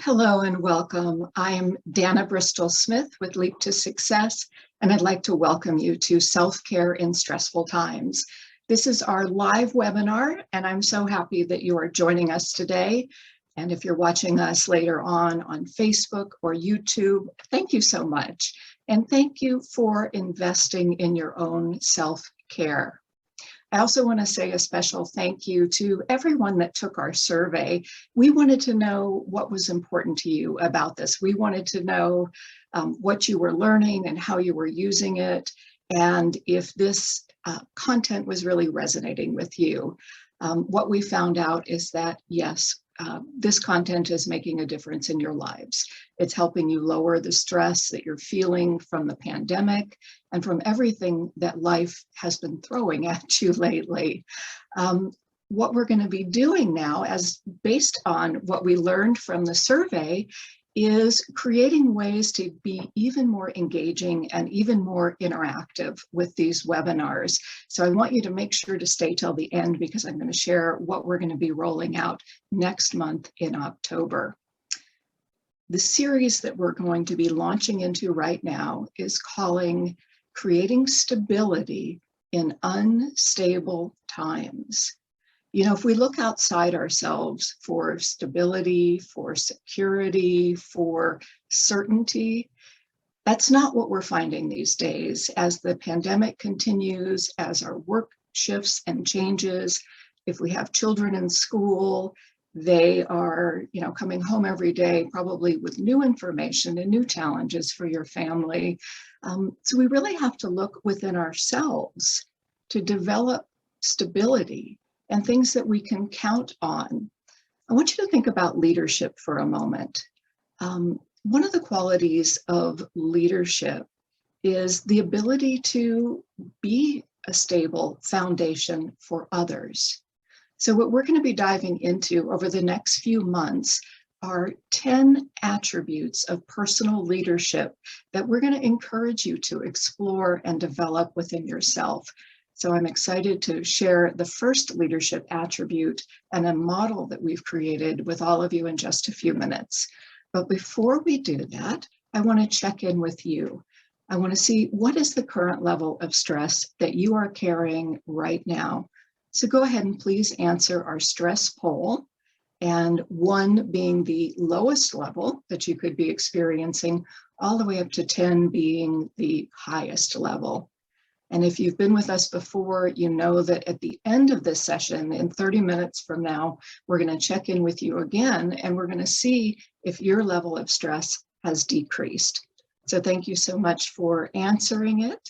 Hello and welcome. I am Dana Bristol Smith with Leap to Success, and I'd like to welcome you to Self-Care in Stressful Times. This is our live webinar, and I'm so happy that you are joining us today. And if you're watching us later on Facebook or YouTube, thank you so much. And thank you for investing in your own self-care. I also want to say a special thank you to everyone that took our survey. We wanted to know what was important to you about this. We wanted to know what you were learning and how you were using it, and if this content was really resonating with you. What we found out is that, yes, this content is making a difference in your lives. It's helping you lower the stress that you're feeling from the pandemic and from everything that life has been throwing at you lately. What we're going to be doing now, as based on what we learned from the survey, is creating ways to be even more engaging and even more interactive with these webinars. So I want you to make sure to stay till the end, because I'm going to share what we're going to be rolling out next month in October. The series that we're going to be launching into right now is calling Creating Stability in Unstable Times. You know, if we look outside ourselves for stability, for security, for certainty, that's not what we're finding these days. As the pandemic continues, as our work shifts and changes, if we have children in school, they are, coming home every day, probably with new information and new challenges for your family. So we really have to look within ourselves to develop stability and things that we can count on. I want you to think about leadership for a moment. One of the qualities of leadership is the ability to be a stable foundation for others. So what we're going to be diving into over the next few months are 10 attributes of personal leadership that we're going to encourage you to explore and develop within yourself. So I'm excited to share the first leadership attribute and a model that we've created with all of you in just a few minutes. But before we do that, I want to check in with you. I want to see what is the current level of stress that you are carrying right now. So go ahead and please answer our stress poll, and 1 being the lowest level that you could be experiencing, all the way up to 10 being the highest level. And if you've been with us before, you know that at the end of this session, in 30 minutes from now, we're going to check in with you again, and we're going to see if your level of stress has decreased. So thank you so much for answering it.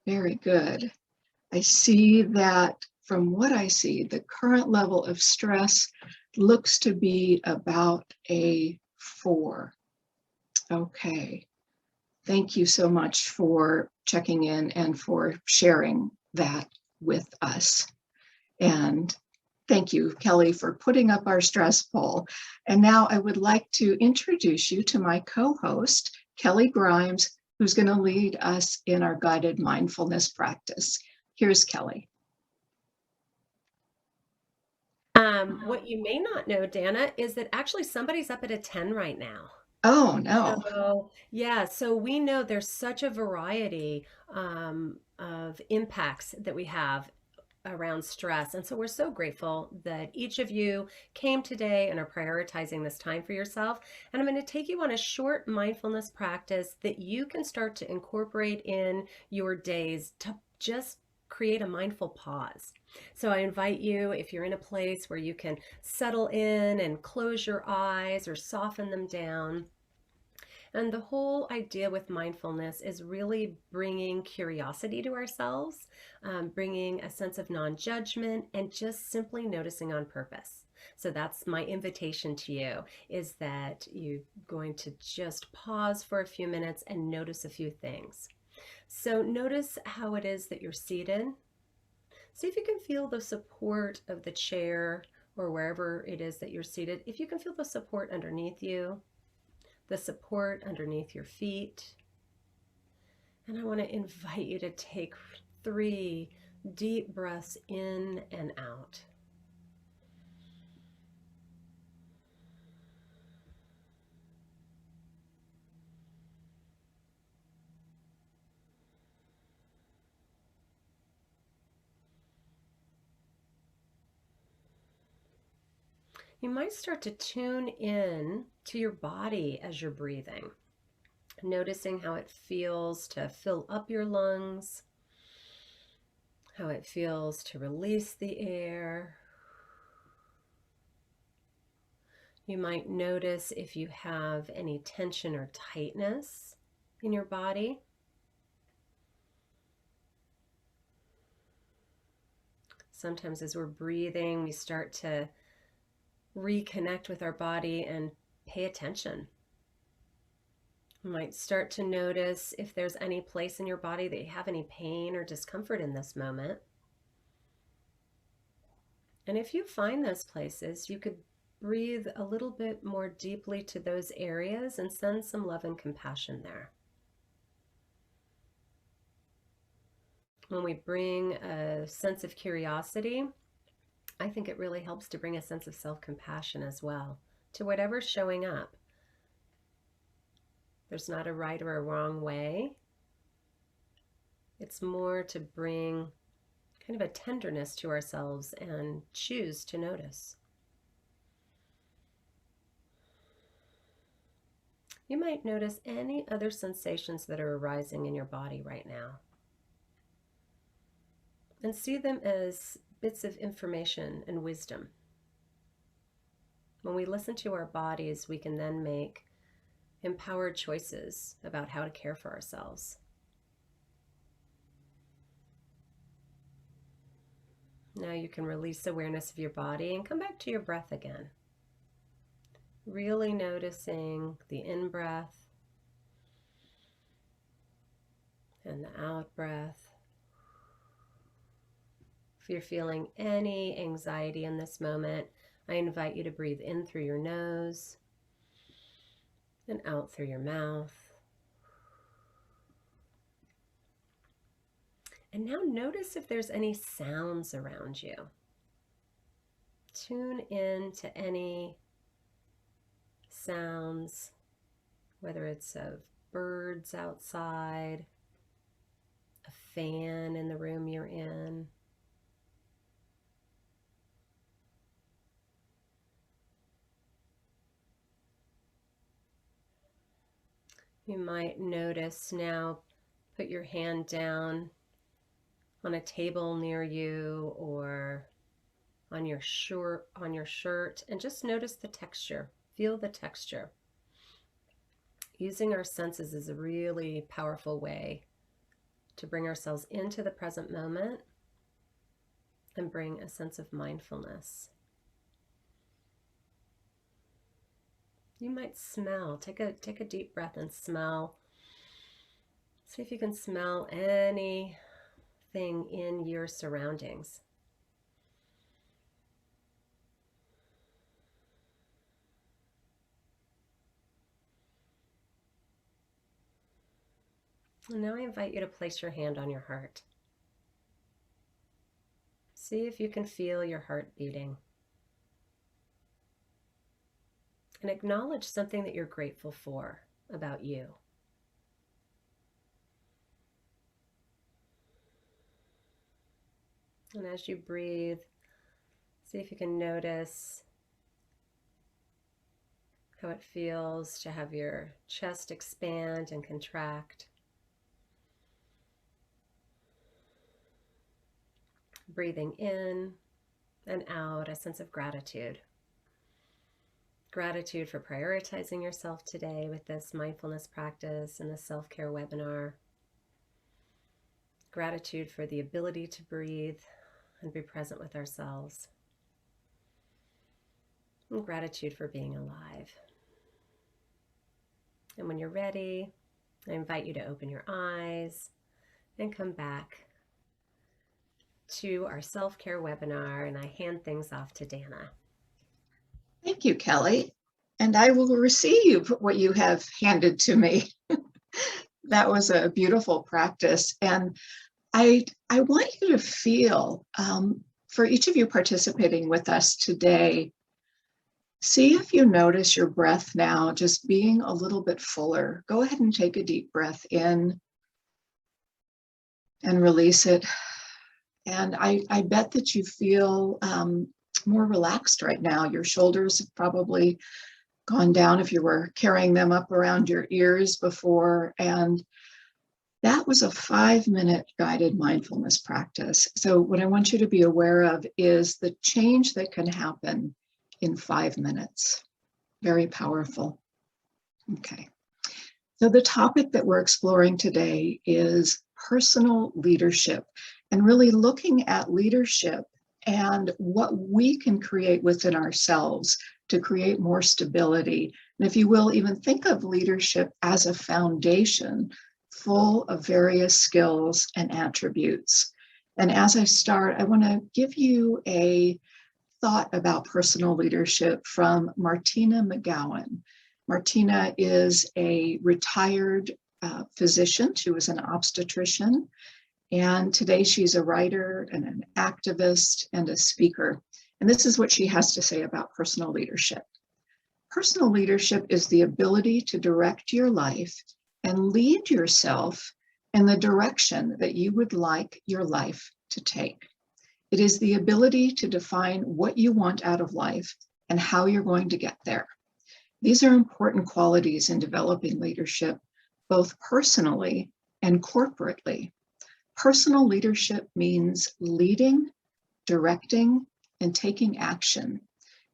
Very good. I see that from what I see, the current level of stress looks to be about a 4. Okay. Thank you so much for checking in and for sharing that with us. And thank you, Kelly, for putting up our stress poll. And now I would like to introduce you to my co-host, Kelly Grimes, who's going to lead us in our guided mindfulness practice. Here's Kelly. What you may not know, Dana, is that actually somebody's up at a 10 right now. Oh, no. So we know there's such a variety of impacts that we have around stress. And so we're so grateful that each of you came today and are prioritizing this time for yourself. And I'm going to take you on a short mindfulness practice that you can start to incorporate in your days to just create a mindful pause. So I invite you, if you're in a place where you can settle in and close your eyes or soften them down. And the whole idea with mindfulness is really bringing curiosity to ourselves, bringing a sense of non-judgment, and just simply noticing on purpose. So that's my invitation to you, is that you're going to just pause for a few minutes and notice a few things. So notice how it is that you're seated. See if you can feel the support of the chair or wherever it is that you're seated. If you can feel the support underneath you, the support underneath your feet. And I want to invite you to take 3 deep breaths in and out. You might start to tune in to your body as you're breathing, noticing how it feels to fill up your lungs, how it feels to release the air. You might notice if you have any tension or tightness in your body. Sometimes as we're breathing, we start to reconnect with our body and pay attention. You might start to notice if there's any place in your body that you have any pain or discomfort in this moment. And if you find those places, you could breathe a little bit more deeply to those areas and send some love and compassion there. When we bring a sense of curiosity, I think it really helps to bring a sense of self-compassion as well to whatever's showing up. There's not a right or a wrong way. It's more to bring kind of a tenderness to ourselves and choose to notice. You might notice any other sensations that are arising in your body right now, and see them as bits of information and wisdom. When we listen to our bodies, we can then make empowered choices about how to care for ourselves. Now you can release awareness of your body and come back to your breath again. Really noticing the in-breath and the out-breath. If you're feeling any anxiety in this moment, I invite you to breathe in through your nose and out through your mouth. And now notice if there's any sounds around you. Tune in to any sounds, whether it's of birds outside, a fan in the room you're in. You might notice now, put your hand down on a table near you or on your shirt, and just notice the texture. Feel the texture. Using our senses is a really powerful way to bring ourselves into the present moment and bring a sense of mindfulness. You might smell. Take a deep breath and smell. See if you can smell anything in your surroundings. And now I invite you to place your hand on your heart. See if you can feel your heart beating. And acknowledge something that you're grateful for about you. And as you breathe, see if you can notice how it feels to have your chest expand and contract. Breathing in and out, a sense of gratitude. Gratitude for prioritizing yourself today with this mindfulness practice and the self-care webinar. Gratitude for the ability to breathe and be present with ourselves. And gratitude for being alive. And when you're ready, I invite you to open your eyes and come back to our self-care webinar, and I hand things off to Dana. Thank you, Kelly. And I will receive what you have handed to me. That was a beautiful practice. And I want you to feel, for each of you participating with us today, see if you notice your breath now just being a little bit fuller. Go ahead and take a deep breath in and release it. And I bet that you feel more relaxed right now. Your shoulders have probably gone down if you were carrying them up around your ears before. And that was a 5-minute guided mindfulness practice. So what I want you to be aware of is the change that can happen in 5 minutes. Very powerful. Okay. So the topic that we're exploring today is personal leadership, and really looking at leadership and what we can create within ourselves to create more stability. And if you will, even think of leadership as a foundation full of various skills and attributes. And as I start, I want to give you a thought about personal leadership from Martina McGowan. Martina is a retired physician. She was an obstetrician, and today she's a writer and an activist and a speaker. And this is what she has to say about personal leadership. Personal leadership is the ability to direct your life and lead yourself in the direction that you would like your life to take. It is the ability to define what you want out of life and how you're going to get there. These are important qualities in developing leadership, both personally and corporately. Personal leadership means leading, directing, and taking action.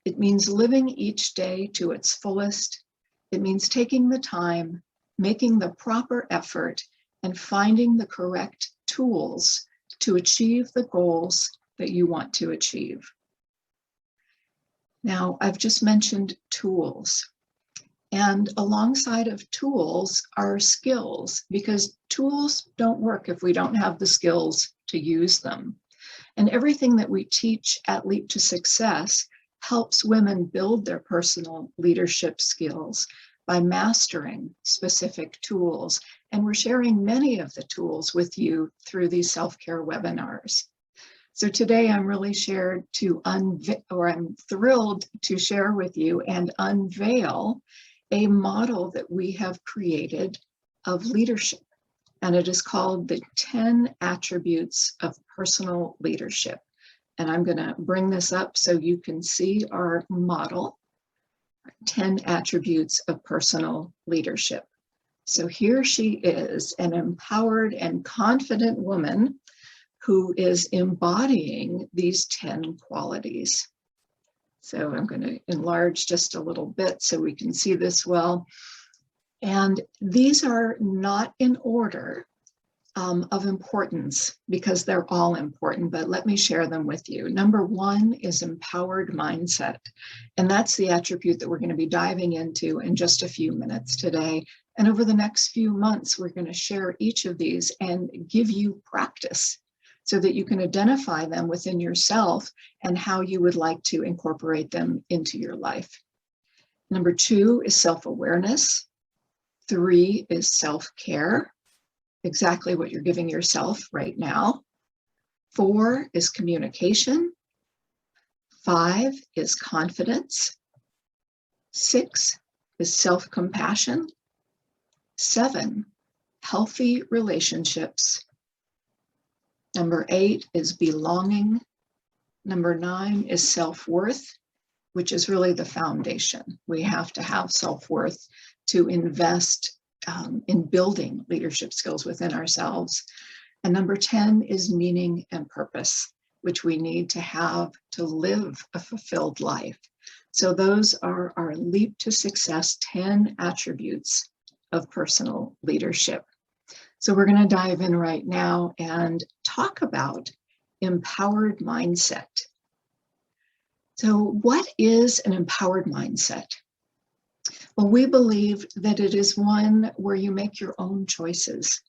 It means living each day to its fullest. It means taking the time, making the proper effort, and finding the correct tools to achieve the goals that you want to achieve. Now, I've just mentioned tools. And alongside of tools are skills, because tools don't work if we don't have the skills to use them. And everything that we teach at Leap to Success helps women build their personal leadership skills by mastering specific tools. And we're sharing many of the tools with you through these self-care webinars. So today I'm really I'm thrilled to share with you and unveil a model that we have created of leadership. And it is called the 10 attributes of personal leadership. And I'm going to bring this up so you can see our model, 10 attributes of personal leadership. So here she is, an empowered and confident woman who is embodying these 10 qualities. So I'm going to enlarge just a little bit so we can see this well. And these are not in order of importance because they're all important, but let me share them with you. Number 1 is empowered mindset. And that's the attribute that we're going to be diving into in just a few minutes today. And over the next few months, we're going to share each of these and give you practice so that you can identify them within yourself and how you would like to incorporate them into your life. Number 2 is self-awareness. 3 is self-care, exactly what you're giving yourself right now. 4 is communication. 5 is confidence. 6 is self-compassion. 7, healthy relationships. Number 8 is belonging. Number 9 is self-worth, which is really the foundation. We have to have self-worth to invest in building leadership skills within ourselves. And number 10 is meaning and purpose, which we need to have to live a fulfilled life. So those are our Leap to Success 10 attributes of personal leadership. So we're going to dive in right now and talk about empowered mindset. So what is an empowered mindset? Well, we believe that it is one where you make your own choices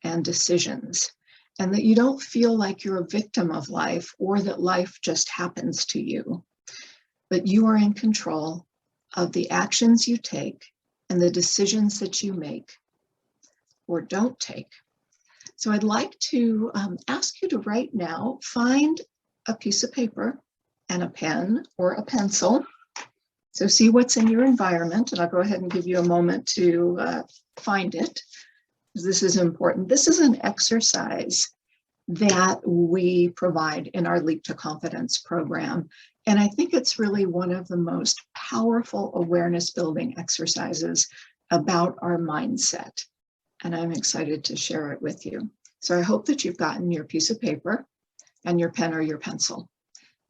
and decisions, and that you don't feel like you're a victim of life or that life just happens to you, but you are in control of the actions you take and the decisions that you make or don't take. So I'd like to ask you to right now find a piece of paper and a pen or a pencil. So see what's in your environment, and I'll go ahead and give you a moment to find it, because this is important. This is an exercise that we provide in our Leap to Confidence program. And I think it's really one of the most powerful awareness building exercises about our mindset. And I'm excited to share it with you. So I hope that you've gotten your piece of paper and your pen or your pencil.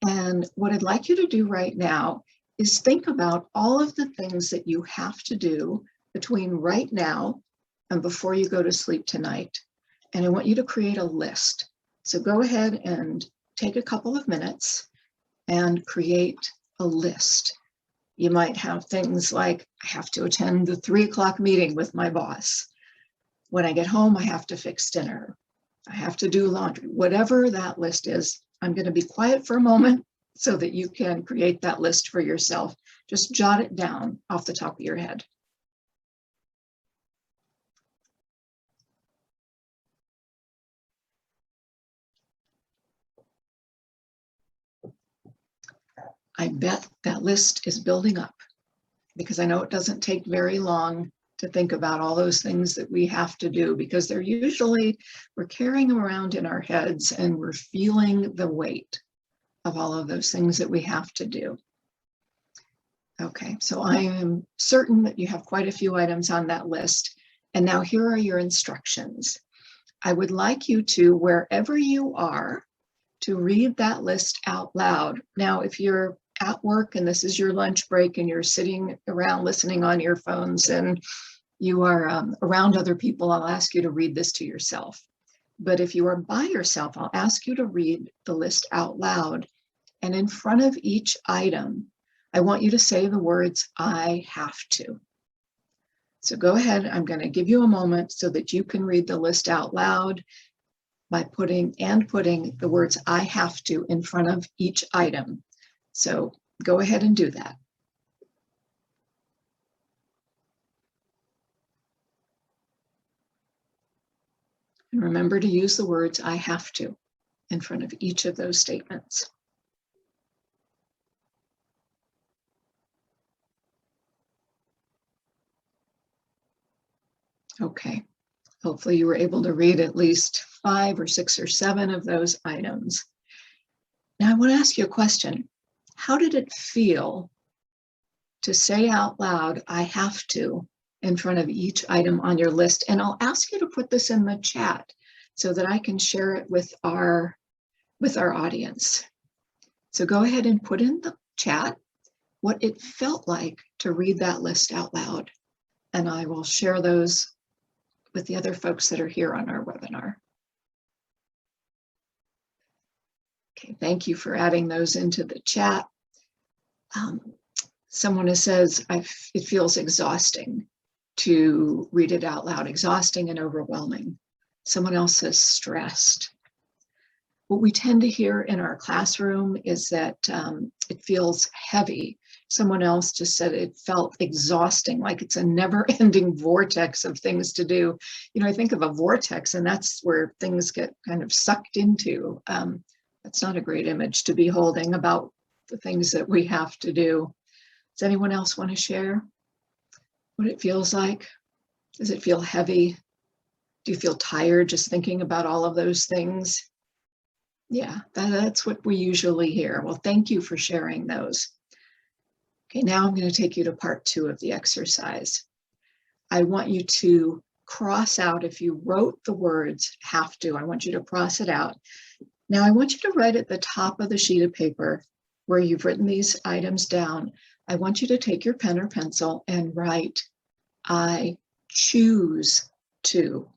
And what I'd like you to do right now is think about all of the things that you have to do between right now and before you go to sleep tonight. And I want you to create a list. So go ahead and take a couple of minutes and create a list. You might have things like, I have to attend the 3 o'clock meeting with my boss. When I get home, I have to fix dinner. I have to do laundry. Whatever that list is, I'm going to be quiet for a moment so that you can create that list for yourself. Just jot it down off the top of your head. I bet that list is building up because I know it doesn't take very long to think about all those things that we have to do, because they're usually, we're carrying them around in our heads and we're feeling the weight of all of those things that we have to do. Okay, so I am certain that you have quite a few items on that list. And now here are your instructions. I would like you to, wherever you are, to read that list out loud. Now, if you're at work and this is your lunch break and you're sitting around listening on your phones and you are around other people, I'll ask you to read this to yourself. But if you are by yourself, I'll ask you to read the list out loud. And in front of each item, I want you to say the words, I have to. So go ahead, I'm going to give you a moment so that you can read the list out loud by putting the words I have to in front of each item. So go ahead and do that. And remember to use the words I have to in front of each of those statements. Okay, hopefully you were able to read at least 5 or 6 or 7 of those items. Now I want to ask you a question. How did it feel to say out loud, I have to, in front of each item on your list? And I'll ask you to put this in the chat so that I can share it with our audience. So go ahead and put in the chat what it felt like to read that list out loud. And I will share those with the other folks that are here on our webinar. Okay, thank you for adding those into the chat. Someone says, it feels exhausting to read it out loud, exhausting and overwhelming. Someone else says stressed. What we tend to hear in our classroom is that it feels heavy. Someone else just said it felt exhausting, like it's a never-ending vortex of things to do. You know, I think of a vortex and that's where things get kind of sucked into. That's not a great image to be holding about the things that we have to do. Does anyone else want to share what it feels like? Does it feel heavy? Do you feel tired just thinking about all of those things? Yeah, that's what we usually hear. Well, thank you for sharing those. Okay, now I'm going to take you to part 2 of the exercise. I want you to cross out, if you wrote the words have to, I want you to cross it out. Now I want you to write at the top of the sheet of paper where you've written these items down. I want you to take your pen or pencil and write, I choose to.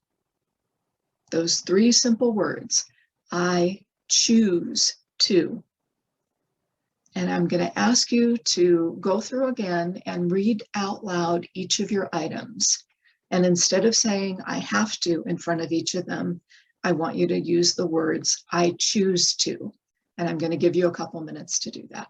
Those 3 simple words, I choose to. And I'm going to ask you to go through again and read out loud each of your items. And instead of saying I have to in front of each of them, I want you to use the words I choose to. And I'm going to give you a couple minutes to do that.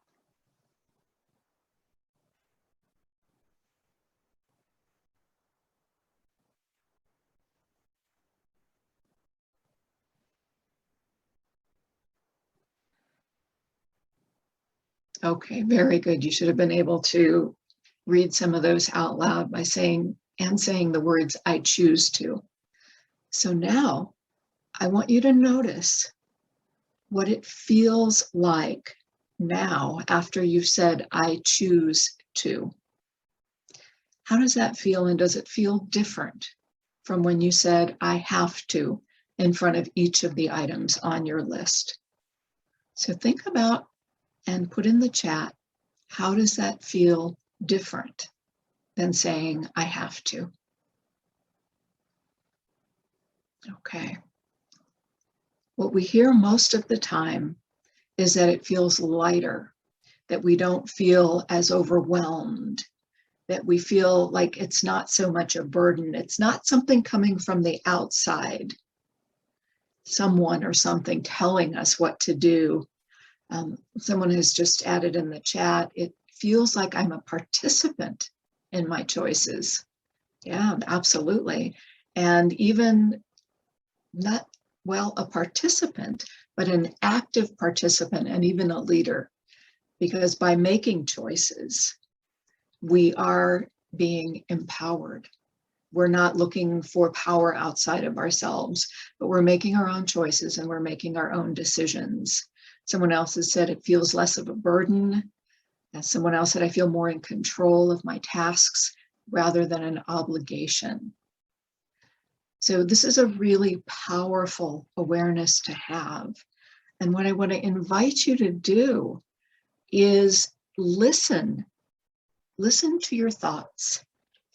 Okay, very good. You should have been able to read some of those out loud by saying the words I choose to. So now I want you to notice what it feels like now after you've said, I choose to? How does that feel? And does it feel different from when you said, I have to, in front of each of the items on your list? So think about and put in the chat, how does that feel different than saying, I have to? Okay. What we hear most of the time is that it feels lighter, that we don't feel as overwhelmed, that we feel like it's not so much a burden. It's not something coming from the outside, someone or something telling us what to do. Someone has just added in the chat, it feels like I'm a participant in my choices. Yeah, absolutely. And even not, well, a participant, but an active participant and even a leader. Because by making choices, we are being empowered. We're not looking for power outside of ourselves, but we're making our own choices and we're making our own decisions. Someone else has said it feels less of a burden. Someone else said I feel more in control of my tasks rather than an obligation. So this is a really powerful awareness to have. And what I want to invite you to do is listen to your thoughts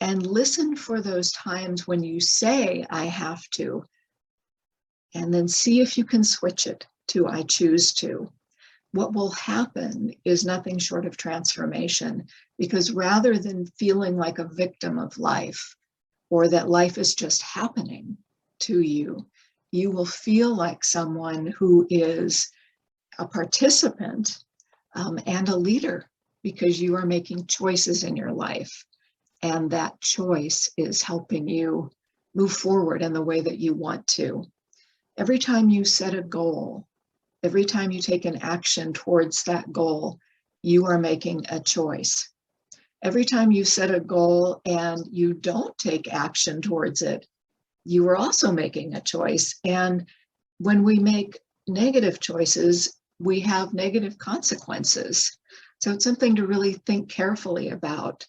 and listen for those times when you say, I have to, and then see if you can switch it to I choose to. What will happen is nothing short of transformation, because rather than feeling like a victim of life or that life is just happening to you, you will feel like someone who is a participant and a leader, because you are making choices in your life. And that choice is helping you move forward in the way that you want to. Every time you set a goal, every time you take an action towards that goal, you are making a choice. Every time you set a goal and you don't take action towards it, you are also making a choice. And when we make negative choices, we have negative consequences. So it's something to really think carefully about.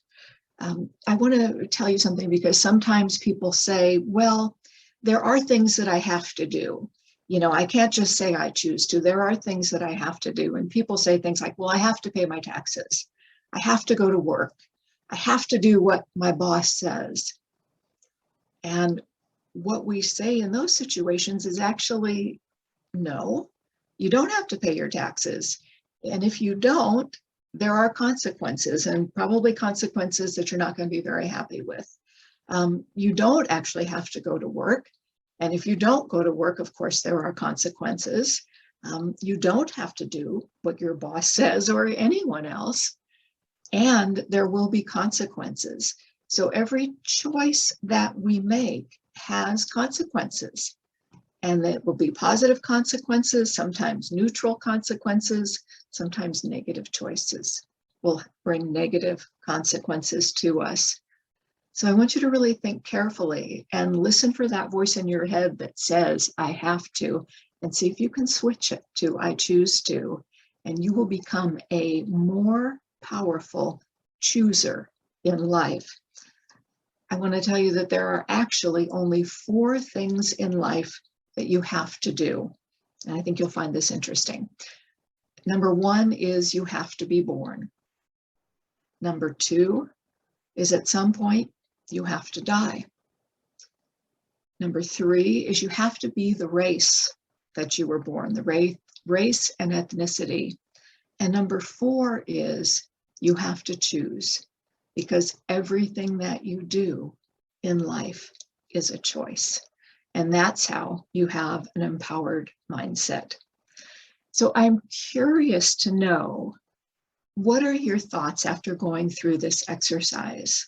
I want to tell you something, because sometimes people say, well, there are things that I have to do. You know, I can't just say I choose to. There are things that I have to do. And people say things like, well, I have to pay my taxes. I have to go to work. I have to do what my boss says. And what we say in those situations is actually, no, you don't have to pay your taxes. And if you don't, there are consequences, and probably consequences that you're not going to be very happy with. You don't actually have to go to work. And if you don't go to work, of course, there are consequences. You don't have to do what your boss says or anyone else, and there will be consequences. So every choice that we make has consequences. And it will be positive consequences, sometimes neutral consequences, sometimes negative choices will bring negative consequences to us. So I want you to really think carefully and listen for that voice in your head that says, I have to, and see if you can switch it to I choose to, and you will become a more powerful chooser in life. I want to tell you that there are actually only 4 things in life that you have to do. And I think you'll find this interesting. Number 1 is you have to be born. Number 2 is at some point you have to die. Number 3 is you have to be the race that you were born, the race and ethnicity. And number 4 is you have to choose, because everything that you do in life is a choice. And that's how you have an empowered mindset. So I'm curious to know, what are your thoughts after going through this exercise?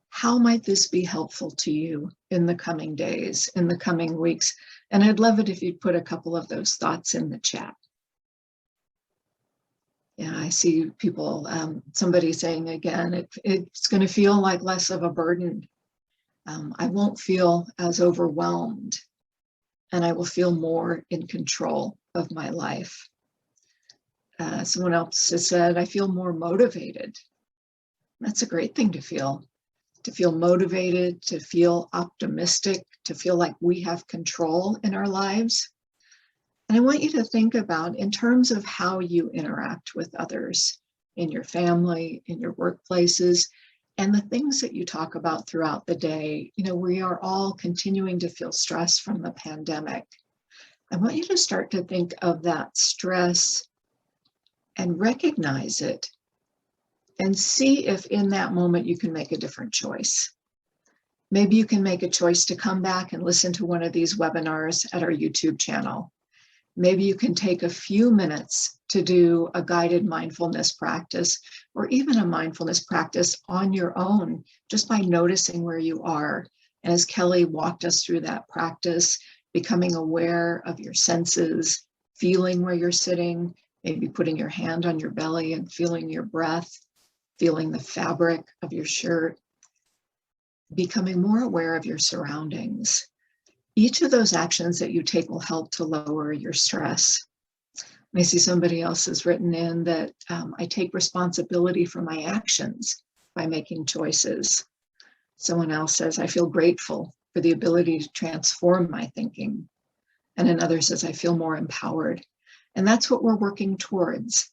How might this be helpful to you in the coming days, in the coming weeks? And I'd love it if you'd put a couple of those thoughts in the chat. Yeah, I see people, somebody saying again, it's going to feel like less of a burden. I won't feel as overwhelmed, and I will feel more in control of my life. Someone else has said, I feel more motivated. That's a great thing to feel motivated, to feel optimistic, to feel like we have control in our lives. And I want you to think about, in terms of how you interact with others in your family, in your workplaces, and the things that you talk about throughout the day. We are all continuing to feel stress from the pandemic. I want you to start to think of that stress and recognize it and see if in that moment you can make a different choice. Maybe you can make a choice to come back and listen to one of these webinars at our YouTube channel. Maybe you can take a few minutes to do a guided mindfulness practice, or even a mindfulness practice on your own, just by noticing where you are. And as Kelly walked us through that practice, becoming aware of your senses, feeling where you're sitting, maybe putting your hand on your belly and feeling your breath, feeling the fabric of your shirt, becoming more aware of your surroundings. Each of those actions that you take will help to lower your stress. I see somebody else has written in that I take responsibility for my actions by making choices. Someone else says, I feel grateful for the ability to transform my thinking. And another says, I feel more empowered. And that's what we're working towards,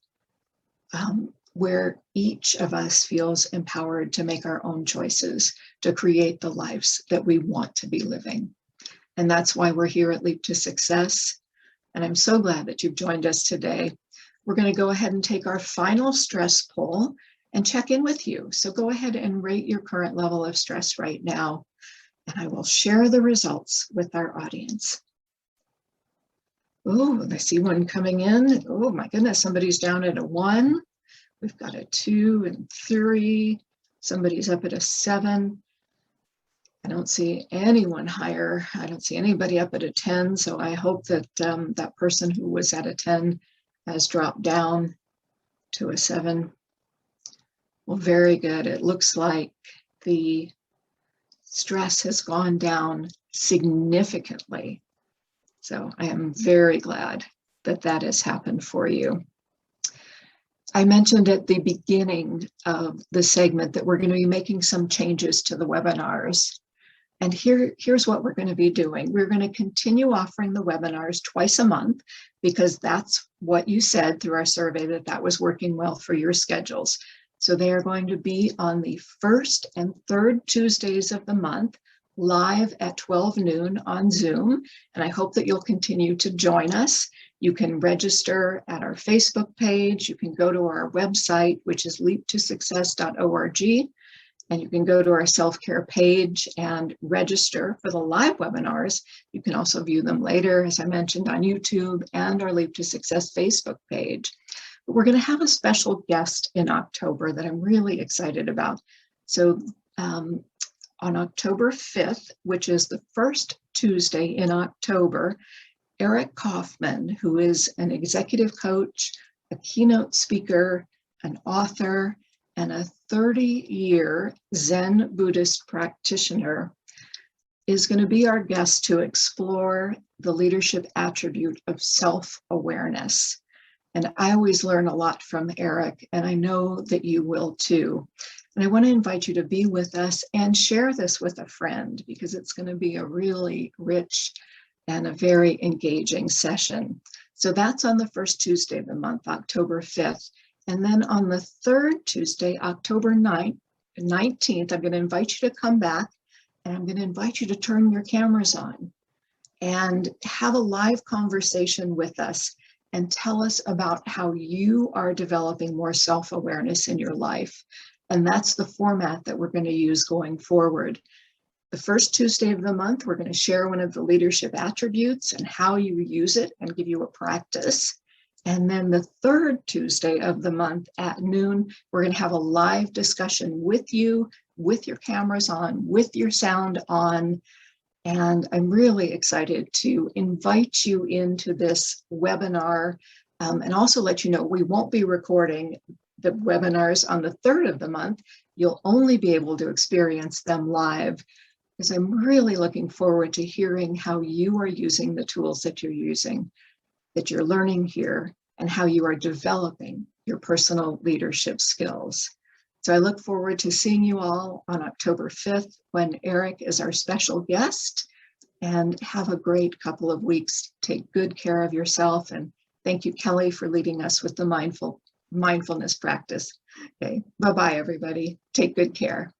where each of us feels empowered to make our own choices, to create the lives that we want to be living. And that's why we're here at Leap to Success. And I'm so glad that you've joined us today. We're going to go ahead and take our final stress poll and check in with you. So go ahead and rate your current level of stress right now. And I will share the results with our audience. Oh, I see one coming in. Oh my goodness, somebody's down at a 1. We've got a 2 and 3. Somebody's up at a 7. I don't see anyone higher. I don't see anybody up at a 10. So I hope that that person who was at a 10 has dropped down to a 7. Well, very good. It looks like the stress has gone down significantly. So I am very glad that that has happened for you. I mentioned at the beginning of the segment that we're going to be making some changes to the webinars. And here's what we're going to be doing. We're going to continue offering the webinars twice a month, because that's what you said through our survey, that was working well for your schedules. So they are going to be on the first and third Tuesdays of the month, live at 12 noon on Zoom. And I hope that you'll continue to join us. You can register at our Facebook page. You can go to our website, which is leaptosuccess.org. And you can go to our self-care page and register for the live webinars. You can also view them later, as I mentioned, on YouTube and our Leap to Success Facebook page. But we're going to have a special guest in October that I'm really excited about. So on October 5th, which is the first Tuesday in October, Eric Kaufman, who is an executive coach, a keynote speaker, an author, and a 30-year Zen Buddhist practitioner, is going to be our guest to explore the leadership attribute of self-awareness. And I always learn a lot from Eric, and I know that you will too. And I want to invite you to be with us and share this with a friend, because it's going to be a really rich and a very engaging session. So that's on the first Tuesday of the month, October 5th. And then on the third Tuesday, October 19th, I'm going to invite you to come back, and I'm going to invite you to turn your cameras on and have a live conversation with us and tell us about how you are developing more self-awareness in your life. And that's the format that we're going to use going forward. The first Tuesday of the month, we're going to share one of the leadership attributes and how you use it and give you a practice. And then the third Tuesday of the month at noon, we're going to have a live discussion with you, with your cameras on, with your sound on. And I'm really excited to invite you into this webinar, and also let you know we won't be recording the webinars on the 3rd of the month. You'll only be able to experience them live, because I'm really looking forward to hearing how you are using the tools that you're using, that you're learning here and how you are developing your personal leadership skills. So I look forward to seeing you all on October 5th when Eric is our special guest, and have a great couple of weeks. Take good care of yourself, and thank you, Kelly, for leading us with the mindfulness practice. Okay, bye-bye, everybody. Take good care.